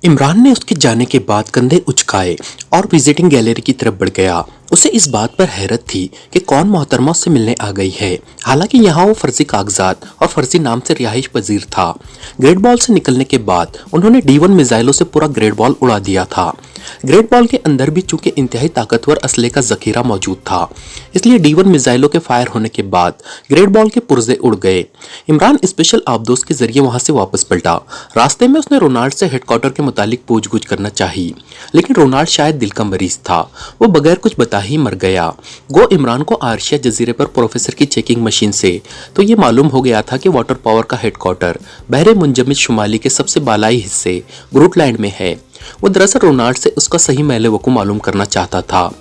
इमरान ने उसके जाने के बाद कंधे उचकाए और विजिटिंग गैलरी की तरफ बढ़ गया। उसे इस बात पर हैरत थी कि कौन मोहतरमा उससे मिलने आ गई है। हालांकि यहाँ वो फर्जी कागजात और फर्जी नाम से रिहाइश पजीर था। ग्रेट बॉल से निकलने के बाद उन्होंने D1 मिसाइलों से पूरा ग्रेट बॉल उड़ा दिया था। ग्रेट बॉल के अंदर भी चूंकि इंतहाई ताकतवर असले का जखीरा मौजूद था, इसलिए D1 मिसाइलों के फायर होने के बाद ग्रेट बॉल के पुर्जे उड़ गए। इमरान स्पेशल आबदोस के जरिए वहां से वापस पलटा। रास्ते में उसने रोनाल्ड से हेडक्वार्टर के मुतालिक पूछ-गुछ करना चाही, लेकिन रोनाल्ड शायद दिल का मरीज था। वो बगैर कुछ बता ही मर गया। गो इमरान को आर्शिया जजीरे पर प्रोफेसर की चेकिंग मशीन से तो ये मालूम हो गया था कि वाटर पावर का हेडक्वार्टर बहरे मुंजमिद शुमाली के सबसे बालाई हिस्से ग्रूटलैंड में है। वो दरअसल रोनाल्ड से उसका सही महल वकू मालूम करना चाहता था,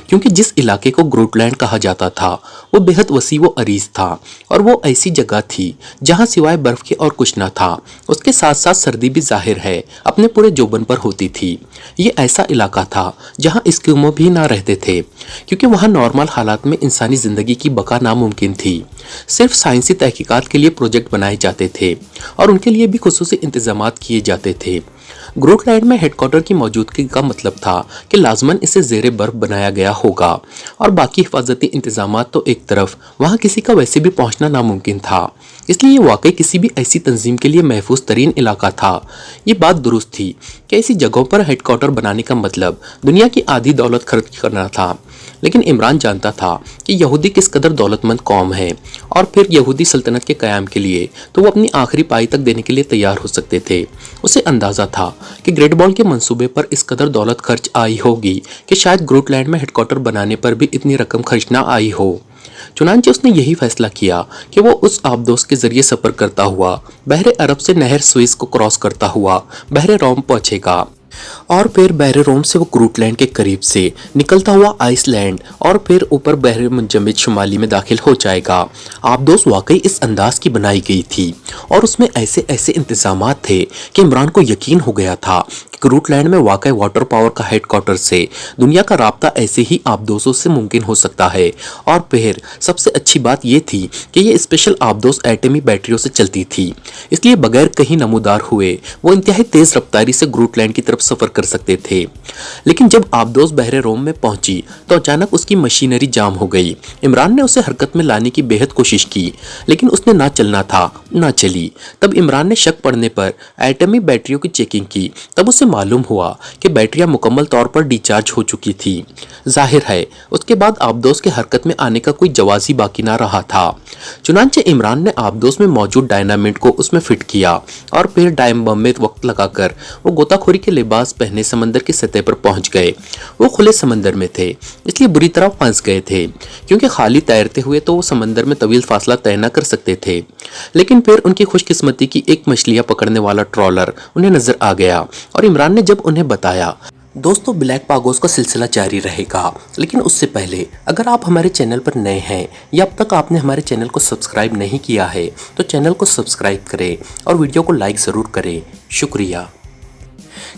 क्योंकि जिस इलाके को ग्रूटलैंड कहा जाता था वो बेहद वसी व अरीज था, और वो ऐसी जगह थी जहां सिवाय बर्फ के और कुछ न था। उसके साथ साथ सर्दी भी जाहिर है अपने पूरे जोबन पर होती थी। ये ऐसा इलाका था जहां एस्किमो भी ना रहते थे, क्योंकि वहां नॉर्मल हालात में इंसानी जिंदगी की बका नामुमकिन थी। सिर्फ साइंसी तहकीकात के लिए प्रोजेक्ट बनाए जाते थे और उनके लिए भी खुसूसी इंतजामात किए जाते थे। ग्रूटलैंड में हेडक्वार्टर की मौजूदगी का मतलब था कि लाजमन इसे जेरे बर्फ बनाया गया होगा, और बाकी हिफाजती इंतजामात तो एक तरफ, वहां किसी का वैसे भी पहुंचना नामुमकिन था। इसलिए ये वाकई किसी भी ऐसी तंजीम के लिए महफूज तरीन इलाका था। ये बात दुरुस्त थी कि ऐसी जगहों पर हेडक्वार्टर बनाने का मतलब दुनिया की आधी दौलत खर्च करना था, लेकिन इमरान जानता था कि यहूदी किस कदर दौलतमंद कौम है, और फिर यहूदी सल्तनत के क़याम के लिए तो वो अपनी आखिरी पाई तक देने के लिए तैयार हो सकते थे। उसे अंदाजा था कि ग्रेट बॉल के मंसूबे पर इस कदर दौलत खर्च आई होगी कि शायद ग्रूटलैंड में हेडक्वार्टर बनाने पर भी इतनी रकम खर्च ना आई हो। चुनांचे उसने यही फैसला किया कि वो उस आबदोस के जरिए सफर करता हुआ बहरे अरब से नहर स्विस को क्रॉस करता हुआ बहरे रोम पहुंचेगा, और फिर बहरे रोम से वो ग्रूटलैंड के करीब से निकलता हुआ आइसलैंड और फिर ऊपर बहरे मुंजमिद शुमाली में दाखिल हो जाएगा। आबदोस वाकई इस अंदाज की बनाई गई थी और उसमें ऐसे ऐसे इंतजामात थे कि इमरान को यकीन हो गया था कि ग्रूटलैंड में वाकई वाटर पावर का हेडक्वार्टर से दुनिया का राब्ता ऐसे ही आबदोसों से मुमकिन हो सकता है। और फिर सबसे अच्छी बात यह थी कि ये स्पेशल आबदोस एटमी बैटरियों से चलती थी, इसलिए बगैर कहीं नमूदार हुए वो इंतहाई तेज रफ्तारी से ग्रूटलैंड की तरफ सफर कर सकते थे। लेकिन जब आबदोस बहरे रोम में पहुंची तो अचानक उसकी मशीनरी जाम हो गई। इमरान ने उसे हरकत में लाने की बेहद कोशिश की, लेकिन उसने ना चलना था ना चली। तब इमरान ने शक पड़ने पर एटमी बैटरियों की चेकिंग की। तब उसे मालूम हुआ कि बैटरियां मुकम्मल तौर पर डिस्चार्ज हो चुकी थी। जाहिर है उसके बाद आबदोस के हरकत में आने का कोई जवाज ही बाकी ना रहा था। चुनांचे इमरान ने आबदोस में मौजूद डायनामिट को उसमें फिट किया, और फिर डायम बम में वक्त लगाकर वो गोताखोरी के लिबास पहने समंदर की सतह पर पहुंच गए। वो खुले समंदर में थे, इसलिए बुरी तरह फंस गए थे, क्योंकि खाली तैरते हुए तो वो समंदर में तवील फासला तय न कर सकते थे। लेकिन फिर उनकी खुशकिस्मती की एक मछलियां पकड़ने वाला ट्रॉलर उन्हें नजर आ गया, और इमरान ने जब उन्हें बताया। दोस्तों, ब्लैक पागोस का सिलसिला जारी रहेगा, लेकिन उससे पहले अगर आप हमारे चैनल पर नए हैं या अब तक आपने हमारे चैनल को सब्सक्राइब नहीं किया है तो चैनल को सब्सक्राइब करें और वीडियो को लाइक ज़रूर करें। शुक्रिया।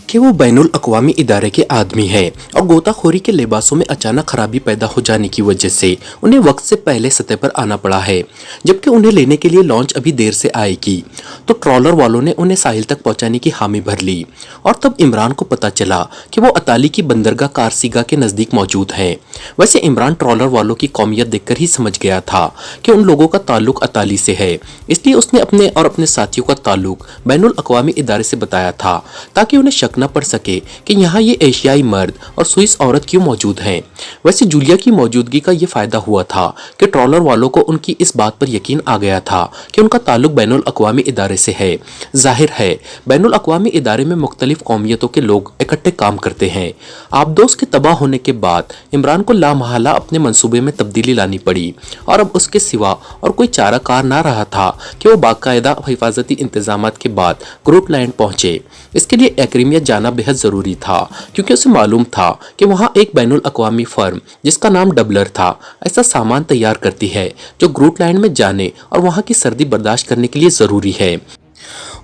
कि वो बैनुल अक़वामी इदारे के आदमी है, और गोताखोरी के लिबासों में अचानक खराबी पैदा हो जाने की वजह से उन्हें वक्त से पहले सतह पर आना पड़ा है, जबकि उन्हें लेने के लिए लॉन्च अभी देर से आएगी। तो ट्रॉलर वालों ने उन्हें साहिल तक पहुंचाने की हामी भर ली, और तब इमरान को पता चला कि वो अताली की बंदरगाह कारसीगा के नज़दीक मौजूद हैं। वैसे इमरान ट्रॉलर वालों की कौमियत देखकर ही समझ गया था कि उन लोगों का ताल्लुक अताली से है, इसलिए उसने अपने और अपने साथियों का ताल्लुक बैनुल अक़वामी इदारे से बताया था, ताकि उन्हें शक न पड़ सके कि यहाँ ये एशियाई मर्द और स्विस औरत क्यों मौजूद हैं। वैसे जूलिया की मौजूदगी का ये फायदा हुआ था कि ट्रॉलर वालों को उनकी इस बात पर यकीन आ गया था कि उनका ताल्लुक बैनुल अक़वामी इदारे से है। जाहिर है बैनुल अक़वामी इदारे में मुख्तलिफ कौमियतों के लोग इकट्ठे काम करते हैं। आबदोस के तबाह होने के बाद इमरान को लामहला अपने मंसूबे में तब्दीली लानी पड़ी, और अब उसके सिवा और कोई चारा कार ना रहा था कि वो बाकायदा हिफाजती इंतजामात के बाद ग्रूटलैंड पहुंचे। इसके लिए एक्रीमिया जाना बेहद ज़रूरी था, क्योंकि उसे मालूम था कि वहाँ एक बैनुल अक़वामी फर्म जिसका नाम डबलर था ऐसा सामान तैयार करती है जो ग्रूटलैंड में जाने और वहाँ की सर्दी बर्दाश्त करने के लिए ज़रूरी है।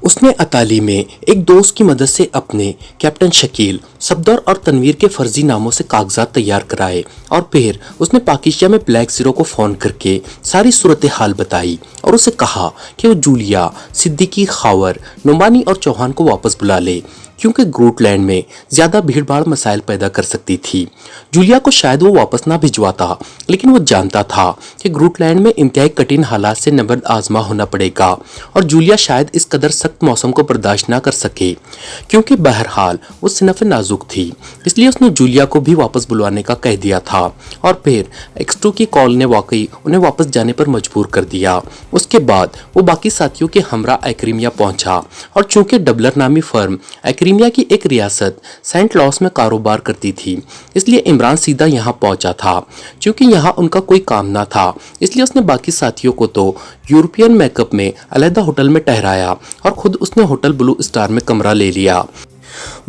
उसने अताली में एक दोस्त की मदद से अपने कैप्टन शकील, सफदर और तनवीर के फर्जी नामों से कागजात तैयार कराए, और फिर उसने पाकिस्तान में ब्लैक ज़ीरो को फ़ोन करके सारी सूरत हाल बताई और उसे कहा कि वो जूलिया, सिद्दीकी, खावर, नुमानी और चौहान को वापस बुला ले। क्योंकि ग्रूटलैंड में ज्यादा भीड़ भाड़ मसाइल पैदा कर सकती थी। जूलिया को शायद वो वापस ना भिजवाता, लेकिन वो जानता था कि ग्रूटलैंड में इंतहाई कठिन हालात से नबर्द आजमा होना पड़ेगा और जूलिया शायद इस कदर सख्त मौसम को बर्दाश्त ना कर सके। क्योंकि बहरहाल वो सिनफ नाजुक थी, इसलिए उसने जूलिया को भी वापस बुलवाने का कह दिया था और फिर X2 की कॉल ने वाकई उन्हें वापस जाने पर मजबूर कर दिया। उसके बाद वो बाकी साथियों के हमरा एक्रीमिया पहुंचा और चूंकि डबलर नामी फर्म एक्रीमिया की एक रियासत सेंट लॉस में कारोबार करती थी, इसलिए इमरान सीधा यहाँ पहुंचा था। क्योंकि यहाँ उनका कोई काम ना था, इसलिए उसने बाकी साथियों को तो यूरोपियन मेकअप में अलहदा होटल में ठहराया और खुद उसने होटल ब्लू स्टार में कमरा ले लिया।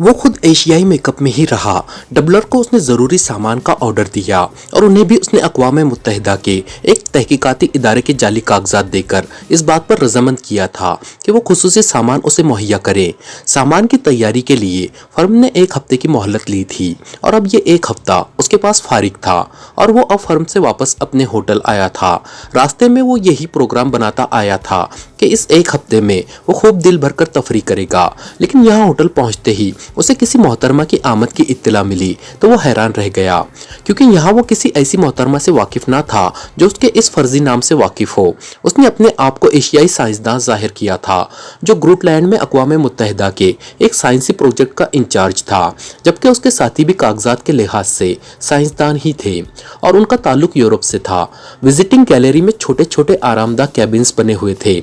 वो खुद एशियाई मेकअप में ही रहा। डबलर को उसने ज़रूरी सामान का ऑर्डर दिया और उन्हें भी उसने अक़वाम मुत्तहिदा के एक तहकीकाती इदारे के जाली कागजात देकर इस बात पर रजामंद किया था कि वो खुसूसी सामान उसे मुहैया करे। सामान की तैयारी के लिए फर्म ने एक हफ्ते की मोहलत ली थी और अब ये एक हफ्ता उसके पास फारिग था और वो अब फर्म से वापस अपने होटल आया था। रास्ते में वो यही प्रोग्राम बनाता आया था कि इस एक हफ्ते में वो खूब दिल भरकर तफरी करेगा, लेकिन यहाँ होटल पहुँचते ही उसे किसी मोहतरमा की आमद की इत्तला मिली तो वो हैरान रह गया, क्योंकि यहाँ वो किसी ऐसी मोहतरमा से वाकिफ ना था जो उसके इस फर्जी नाम से वाकिफ हो। उसने अपने आप को एशियाई साइंसदान जाहिर किया था जो ग्रूटलैंड में अक़वाम मुत्तहिदा के एक साइंसी प्रोजेक्ट का इंचार्ज था, जबकि उसके साथी भी कागजात के लिहाज से साइंसदान ही थे और उनका ताल्लुक यूरोप से था। विजिटिंग गैलरी में छोटे छोटे आरामदाह कैबिन्स बने हुए थे।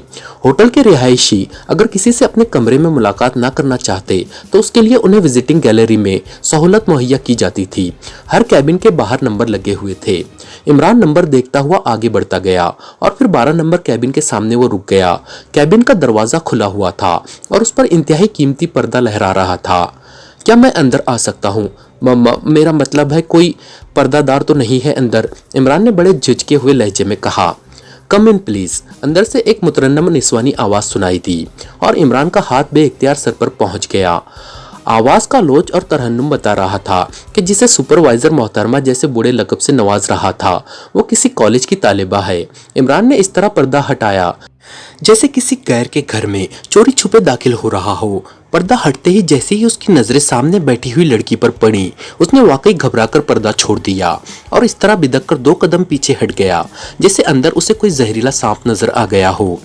होटल के रिहायशी अगर किसी से अपने कमरे में मुलाकात ना करना चाहते तो उसके लिए उन्हें विजिटिंग गैलरी में सहूलत मुहैया की जाती थी। हर कैबिन के बाहर नंबर लगे हुए थे। इमरान नंबर देखता हुआ आगे बढ़ता गया और फिर 12 नंबर कैबिन के सामने वो रुक गया। कैबिन का दरवाजा खुला हुआ था और उस पर इंतहाई कीमती पर्दा लहरा रहा था। क्या मैं अंदर आ सकता हूँ? मेरा मतलब है कोई पर्दादार तो नहीं है अंदर? इमरान ने बड़े झिझके हुए लहजे में कहा। कम इन प्लीज, अंदर से एक मुतरन्नम निस्वानी आवाज सुनाई दी और इमरान का हाथ बेइख्तियार सर पर पहुंच गया। आवाज का लोच और तरहन्नुम बता रहा था कि जिसे सुपरवाइजर मोहतरमा जैसे बूढ़े लकब से नवाज रहा था वो किसी कॉलेज की तालिबा है। इमरान ने इस तरह पर्दा हटाया जैसे किसी गैर के घर में चोरी छुपे दाखिल हो रहा हो। पर्दा हटते ही जैसे ही उसकी नजरें सामने बैठी हुई लड़की पर पड़ी, उसने वाकई घबराकर पर्दा छोड़ दिया और इस तरह बिदक कर 2 कदम पीछे हट गया जैसे अंदर उसे कोई जहरीला सांप नजर आ गया हो।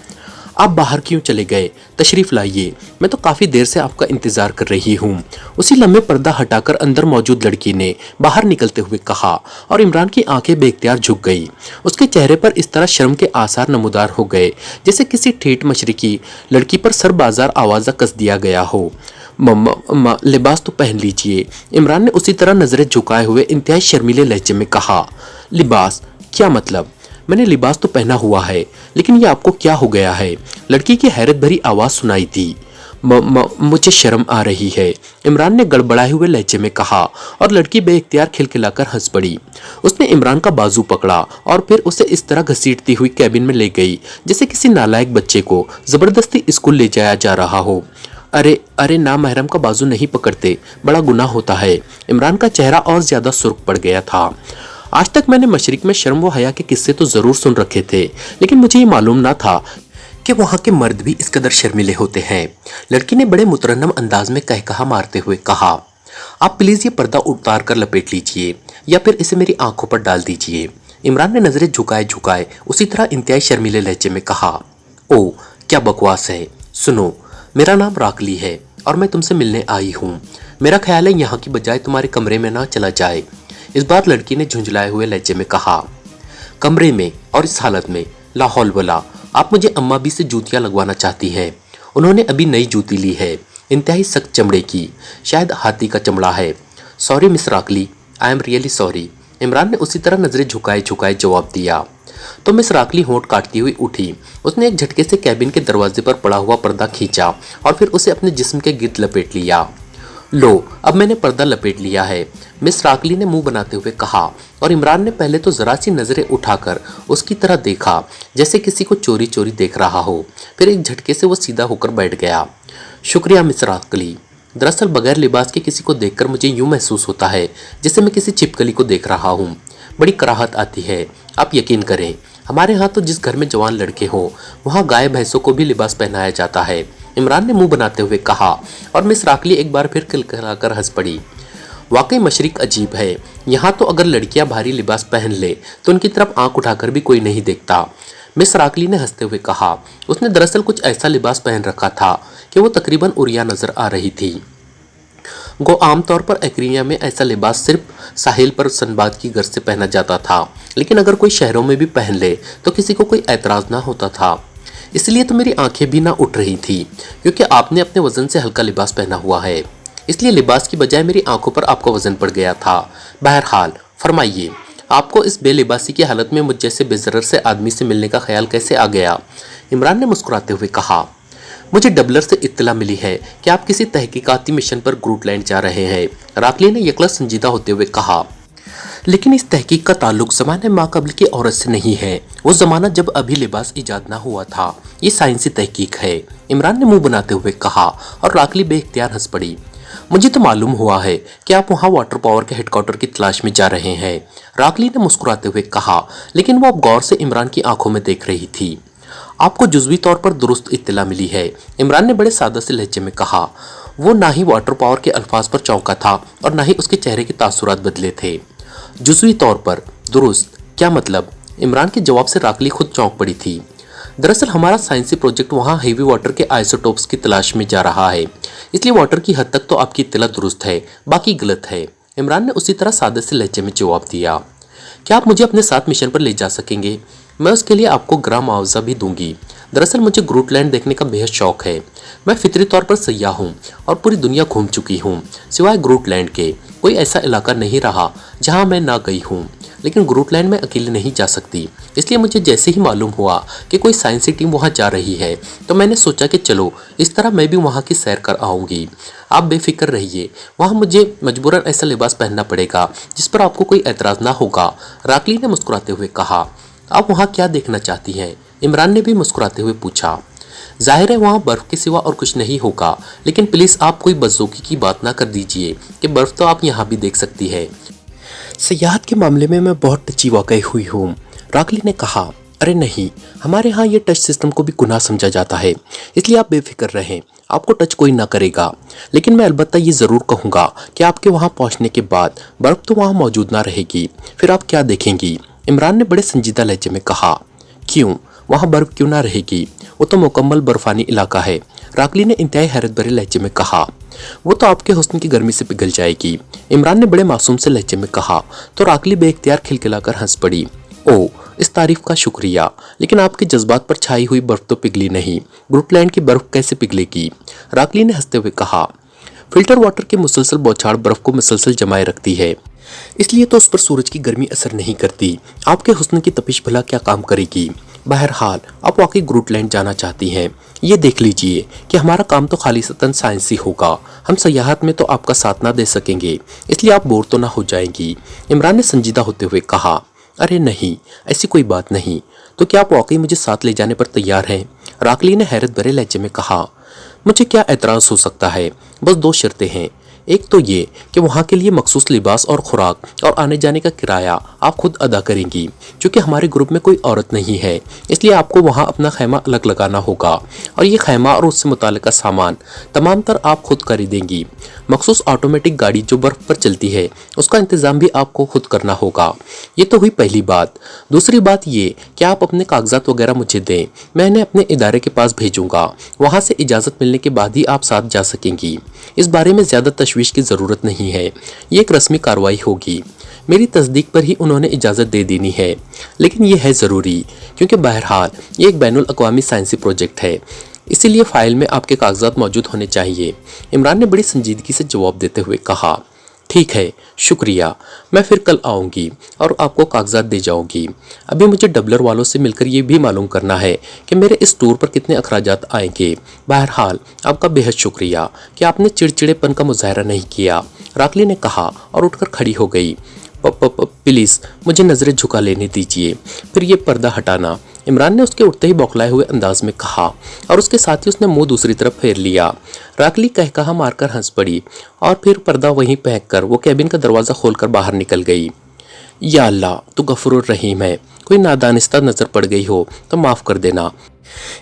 आप बाहर क्यों चले गए? तशरीफ लाइए, मैं तो काफी देर से आपका इंतजार कर रही हूँ। उसी लम्हे पर्दा हटाकर अंदर मौजूद लड़की ने बाहर निकलते हुए कहा और इमरान की आंखें बेख्तियार झुक गई। उसके चेहरे पर इस तरह शर्म के आसार नमूदार हो गए जैसे किसी ठेठ मशरिकी लड़की पर सरबाजार आवाजा कस दिया गया हो। मम्मा लिबास तो पहन लीजिए, इमरान ने उसी तरह नजरें झुकाए हुए इंतहाई शर्मीले लहजे में कहा। लिबास? क्या मतलब? मैंने लिबास तो पहना हुआ है, लेकिन ये आपको क्या हो गया है? लड़की की हैरत भरी आवाज सुनाई दी। मुझे शर्म आ रही है, इमरान ने गड़बड़ाए हुए लहजे में कहा और लड़की बेइख्तियार खिलखिलाकर हंस पड़ी। उसने इमरान का बाजू पकड़ा और फिर उसे इस तरह घसीटती हुई कैबिन में ले गई जैसे किसी नालायक बच्चे को जबरदस्ती स्कूल ले जाया जा रहा हो। अरे ना, महरम का बाजू नहीं पकड़ते, बड़ा गुनाह होता है। इमरान का चेहरा और ज्यादा सुर्ख पड़ गया था। आज तक मैंने मशरिक में शर्म व हया के किस्से तो जरूर सुन रखे थे, लेकिन मुझे ये मालूम ना था कि वहाँ के मर्द भी इस कदर शर्मीले होते हैं। लड़की ने बड़े मुतरन्नम अंदाज में कहकहा मारते हुए कहा। आप प्लीज ये पर्दा उतार कर लपेट लीजिए या फिर इसे मेरी आंखों पर डाल दीजिए। इमरान ने नजरें झुकाए झुकाए उसी तरह इंतहाई शर्मीले लहजे में कहा। ओ क्या बकवास है। सुनो, मेरा नाम राकली है और मैं तुमसे मिलने आई हूँ। मेरा ख्याल है यहाँ की बजाय तुम्हारे कमरे में ना चला जाए। इस बार लड़की ने झुंझलाए हुए लहजे में कहा। कमरे में और इस हालत में? ला हौल वला, आप मुझे अम्मा भी से जूतियां लगवाना चाहती है। उन्होंने अभी नई जूती ली है, इंतहाई सख्त चमड़े की, शायद हाथी का चमड़ा है। सॉरी मिस राकली, I am really sorry, Imran ने उसी तरह नजरें झुकाए झुकाए जवाब दिया। तो मिस राकली होंठ काटती हुई उठी। उसने एक झटके से कैबिन के दरवाजे पर पड़ा हुआ पर्दा खींचा और फिर उसे अपने जिस्म के गिर्द लपेट लिया। लो, अब मैंने पर्दा लपेट लिया है, मिस राकली ने मुंह बनाते हुए कहा और इमरान ने पहले तो जरा सी नजरें उठाकर उसकी तरह देखा जैसे किसी को चोरी चोरी देख रहा हो। फिर एक झटके से वो सीधा होकर बैठ गया। शुक्रिया मिस राकली, दरअसल बगैर लिबास के किसी को देखकर मुझे यूं महसूस होता है जैसे मैं किसी छिपकली को देख रहा हूँ। बड़ी कराहत आती है, आप यकीन करें। हमारे यहाँ तो जिस घर में जवान लड़के हो वहाँ गाय भैंसों को भी लिबास पहनाया जाता है। इमरान ने मुंह बनाते हुए कहा और मिस राकली एक बार फिर खिलखिलाकर हंस पड़ी। वाकई मशरिक अजीब है, यहाँ तो अगर लड़कियां भारी लिबास पहन ले तो उनकी तरफ आंख उठाकर भी कोई नहीं देखता। मिस राकली ने हंसते हुए कहा। उसने दरअसल कुछ ऐसा लिबास पहन रखा था कि वो तकरीबन उरिया नजर आ रही थी। गो आमतौर पर एक्रिया में ऐसा लिबास सिर्फ साहिल पर सनबाद की गर्ज से पहना जाता था, लेकिन अगर कोई शहरों में भी पहन ले तो किसी को कोई ऐतराज ना होता था। इसलिए तो मेरी आंखें भी ना उठ रही थी, क्योंकि आपने अपने वजन से हल्का लिबास पहना हुआ है, इसलिए लिबास की बजाय मेरी आंखों पर आपका वजन पड़ गया था। बहरहाल फरमाइए, आपको इस बेलिबासी की हालत में मुझ जैसे बेजरर से आदमी से मिलने का ख्याल कैसे आ गया? इमरान ने मुस्कुराते हुए कहा। मुझे डबलर से इत्तला मिली है कि आप किसी तहकीकाती मिशन पर ग्रूटलैंड जा रहे हैं। राकली ने यकला संजीदा होते हुए कहा। लेकिन इस तहकीक का ताल्लुक ज़माने माक़बल की औरत से नहीं है, वो ज़माना जब अभी लिबास ईजाद ना हुआ था। ये साइंसी तहकीक है, इमरान ने मुंह बनाते हुए कहा और राकली बेख्तियार हंस पड़ी। मुझे तो मालूम हुआ है कि आप वहाँ वाटर पावर के हेडक्वार्टर की तलाश में जा रहे हैं, राकली ने मुस्कुराते हुए कहा, लेकिन वो अब गौर से इमरान की आंखों में देख रही थी। आपको जुज़वी तौर पर दुरुस्त इत्तला मिली है, इमरान ने बड़े सादा से लहजे में कहा। वो ना ही वाटर पावर के अल्फाज पर चौंका था और ना ही उसके चेहरे के तासुरात बदले थे। जुज़वी तौर पर दुरुस्त क्या मतलब? इमरान के जवाब से राकली खुद चौंक पड़ी थी। दरअसल हमारा साइंसी प्रोजेक्ट वहाँ हेवी वाटर के आइसोटोप्स की तलाश में जा रहा है, इसलिए वाटर की हद तक तो आपकी इत्तला दुरुस्त है, बाकी गलत है, इमरान ने उसी तरह सादे से लहजे में जवाब दिया। क्या आप मुझे अपने साथ मिशन पर ले जा सकेंगे? मैं उसके लिए आपको ग्राम मुआवजा भी दूंगी। दरअसल मुझे ग्रूटलैंड देखने का बेहद शौक है। मैं फितरी तौर पर सयाह हूँ और पूरी दुनिया घूम चुकी हूँ। सिवाय ग्रूटलैंड के कोई ऐसा इलाका नहीं रहा जहाँ मैं ना गई हूँ, लेकिन ग्रूटलैंड में अकेले नहीं जा सकती। इसलिए मुझे जैसे ही मालूम हुआ कि कोई साइंसी टीम वहाँ जा रही है तो मैंने सोचा कि चलो इस तरह मैं भी वहाँ की सैर कर आऊँगी। आप बेफिक्र रहिए, वहाँ मुझे मजबूरन ऐसा लिबास पहनना पड़ेगा जिस पर आपको कोई एतराज़ ना होगा, राकली ने मुस्कुराते हुए कहा। आप वहाँ क्या देखना चाहती हैं? इमरान ने भी मुस्कुराते हुए पूछा। जाहिर है वहाँ बर्फ़ के सिवा और कुछ नहीं होगा, लेकिन प्लीज़ आप कोई बदज़ोकी की बात ना कर दीजिए कि बर्फ़ तो आप यहाँ भी देख सकती है। सयाहत के मामले में मैं बहुत टची वाक़ई हुई हूँ, राकली ने कहा। अरे नहीं, हमारे यहाँ ये टच सिस्टम को भी गुनाह समझा जाता है, इसलिए आप बेफिक्र रहें, आपको टच कोई ना करेगा। लेकिन मैं अलबत्ता ये ज़रूर कहूँगा कि आपके वहाँ पहुँचने के बाद बर्फ़ तो वहाँ मौजूद ना रहेगी, फिर आप क्या देखेंगी? इमरान ने बड़े संजीदा लहजे में कहा। क्यों, वहाँ बर्फ़ क्यों ना रहेगी? वो तो मुकम्मल बर्फानी इलाका है, राकली ने इंतहाई हैरत भरे लहजे में कहा। वो तो आपके हुस्न की गर्मी से पिघल जाएगी, इमरान ने बड़े मासूम से लहजे में कहा। तो राकली बेख्तियार खिलखिलाकर हंस पड़ी। ओ, इस तारीफ का शुक्रिया, लेकिन आपके जज्बात पर छाई हुई बर्फ तो पिघली नहीं, ग्रूटलैंड की बर्फ कैसे पिघलेगी? राकली ने हंसते हुए कहा। फिल्टर वाटर के मुसलसल बौछार बर्फ को मुसलसल जमाए रखती है, इसलिए तो उस पर सूरज की गर्मी असर नहीं करती। आपके हुस्न की तपिश भला क्या काम करेगी? बहरहाल आप वाकई ग्रूटलैंड जाना चाहती हैं, ये देख लीजिए कि हमारा काम तो खालिसतन साइंसी होगा। हम सयाहत में तो आपका साथ ना दे सकेंगे, इसलिए आप बोर तो ना हो जाएंगी, इमरान ने संजीदा होते हुए कहा। अरे नहीं, ऐसी कोई बात नहीं। तो क्या आप वाकई मुझे साथ ले जाने पर तैयार हैं? राकली ने हैरत भरे लहजे में कहा। मुझे क्या एतराज़ हो सकता है, बस दो शर्तें हैं। एक तो ये कि वहाँ के लिए मखसूस लिबास और खुराक और आने जाने का किराया आप खुद अदा करेंगी। क्योंकि हमारे ग्रुप में कोई औरत नहीं है, इसलिए आपको वहाँ अपना खैमा अलग लगाना होगा और ये खैमा और उससे मुताल्लिका सामान तमाम तर आप खुद खरीदेंगी। मखसूस ऑटोमेटिक गाड़ी जो बर्फ़ पर चलती है उसका इंतज़ाम भी आपको खुद करना होगा। ये तो हुई पहली बात। दूसरी बात ये कि आप अपने कागजात वगैरह मुझे दें, मैं इन्हें अपने इदारे के पास भेजूंगा। वहाँ से इजाज़त मिलने के बाद ही आप साथ जा सकेंगी। इस बारे में ज़्यादा तशवीश की ज़रूरत नहीं है, ये एक रस्मी कार्रवाई होगी। मेरी तस्दीक पर ही उन्होंने इजाज़त दे देनी है, लेकिन ये है ज़रूरी क्योंकि बहरहाल ये एक बैनुल अक़वामी साइंसी प्रोजेक्ट है, इसीलिए फ़ाइल में आपके कागजात मौजूद होने चाहिए, इमरान ने बड़ी संजीदगी से जवाब देते हुए कहा। ठीक है, शुक्रिया, मैं फिर कल आऊँगी और आपको कागजात दे जाऊँगी। अभी मुझे डबलर वालों से मिलकर ये भी मालूम करना है कि मेरे इस टूर पर कितने अखराजात आएंगे। बहरहाल आपका बेहद शुक्रिया कि आपने चिड़चिड़ेपन का मुजाहरा नहीं किया, राकली ने कहा और उठकर खड़ी हो गई। प्लीज़ मुझे नज़रें झुका लेने दीजिए, फिर ये पर्दा हटाना, इमरान ने उसके उठते ही बौखलाए हुए अंदाज में कहा और उसके साथ ही उसने मुंह दूसरी तरफ फेर लिया। राकली कहकहा मारकर हंस पड़ी और फिर पर्दा वहीं फेंक कर वो कैबिन का दरवाज़ा खोलकर बाहर निकल गई। या अल्लाह, तू गफूरुर रहीम है, कोई नादानिस्ता नज़र पड़ गई हो तो माफ़ कर देना।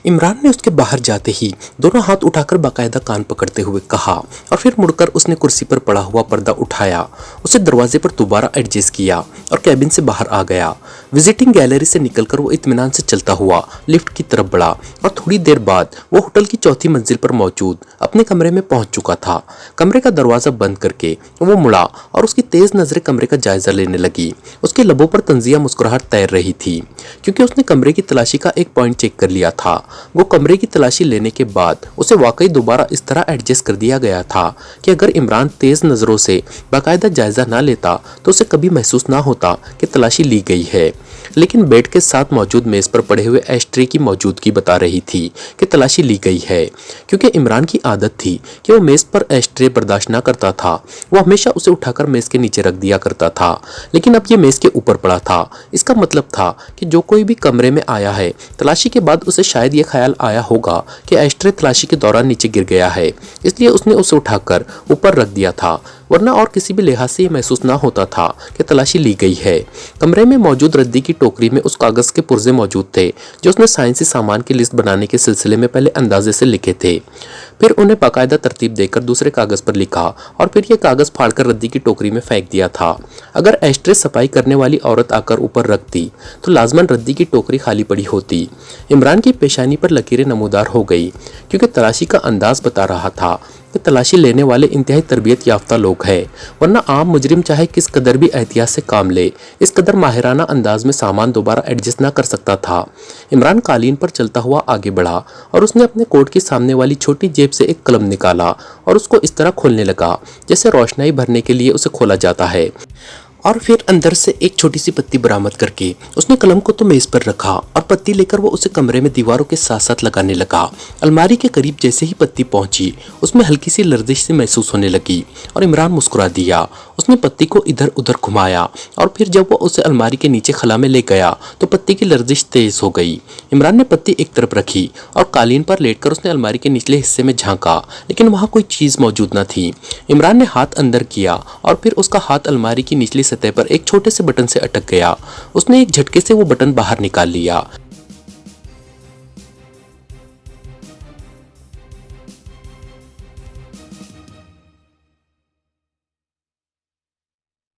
इमरान ने उसके बाहर जाते ही दोनों हाथ उठाकर बाकायदा कान पकड़ते हुए कहा और फिर मुड़कर उसने कुर्सी पर पड़ा हुआ पर्दा उठाया, उसे दरवाजे पर दोबारा एडजस्ट किया और कैबिन से बाहर आ गया। विजिटिंग गैलरी से निकलकर वो इत्मीनान से चलता हुआ लिफ्ट की तरफ बढ़ा और थोड़ी देर बाद वो होटल की चौथी मंजिल पर मौजूद अपने कमरे में पहुंच चुका था। कमरे का दरवाजा बंद करके वो मुड़ा और उसकी तेज नजरें कमरे का जायजा लेने लगी। उसके लबों पर तंजिया मुस्कुराहट तैर रही थी क्योंकि उसने कमरे की तलाशी का एक पॉइंट चेक कर लिया था। वो कमरे की तलाशी लेने के बाद उसे वाकई दोबारा इस तरह एडजस्ट कर दिया गया था कि अगर इमरान तेज नजरों से बाकायदा जायजा ना लेता तो उसे कभी महसूस ना होता कि तलाशी ली गई है। लेकिन बेड के साथ मौजूद मेज पर पड़े हुए एस्ट्रे की मौजूदगी बता रही थी कि तलाशी ली गई है, क्योंकि इमरान की आदत थी कि वो मेज पर एस्ट्रे बर्दाश्त ना करता था। वो हमेशा उसे उठाकर मेज के नीचे रख दिया करता था, लेकिन अब ये मेज के ऊपर पड़ा था। इसका मतलब था कि जो कोई भी कमरे में आया है तलाशी के बाद उसे शायद ये ख्याल आया होगा कि एस्ट्रे तलाशी के दौरान नीचे गिर गया है, इसलिए उसने उसे उठाकर ऊपर रख दिया था, वरना और किसी भी लिहाज से ये महसूस ना होता था कि तलाशी ली गई है। कमरे में मौजूद रद्दी की टोकरी में उस कागज के पुर्जे मौजूद थे जो उसने साइंसी सामान की लिस्ट बनाने के सिलसिले में पहले अंदाजे से लिखे थे, फिर उन्हें बाकायदा तरतीब देकर दूसरे कागज पर लिखा और फिर यह कागज फाड़कर रद्दी की टोकरी में फेंक दिया था। अगर एस्ट्रे सफाई करने वाली औरत आकर ऊपर रखती तो लाजमन रद्दी की टोकरी खाली पड़ी होती। इमरान की पेशानी पर लकीरें नमूदार हो गई क्योंकि तलाशी का अंदाज बता रहा था कि तलाशी लेने वाले इंतहाई तरबियत याफ्ता लोग हैं, वरना आम मुजरिम चाहे किस कदर भी एहतियात से काम ले, इस कदर माहिराना अंदाज में सामान दोबारा एडजस्ट ना कर सकता था। इमरान कालीन पर चलता हुआ आगे बढ़ा और उसने अपने कोट की सामने वाली छोटी जेब से एक कलम निकाला और उसको इस तरह खोलने लगा जैसे रोशनाई भरने के लिए उसे खोला जाता है, और फिर अंदर से एक छोटी सी पत्ती बरामद करके उसने कलम को तो मेज पर रखा और पत्ती लेकर वो उसे कमरे में दीवारों के साथ साथ लगाने लगा। अलमारी के करीब जैसे ही पत्ती पहुंची उसमें हल्की सी लर्जिश सी महसूस होने लगी और इमरान मुस्कुरा दिया। उसने पत्ती को इधर उधर घुमाया और फिर जब वो उसे अलमारी के नीचे खला में ले गया तो पत्ती की लर्जिश तेज हो गई। इमरान ने पत्ती एक तरफ रखी और कालीन पर लेटकर उसने अलमारी के निचले हिस्से में झांका, लेकिन वहां कोई चीज मौजूद न थी। इमरान ने हाथ अंदर किया और फिर उसका हाथ अलमारी की निचली सतह पर एक छोटे से बटन से अटक गया। उसने एक झटके से वो बटन बाहर निकाल लिया।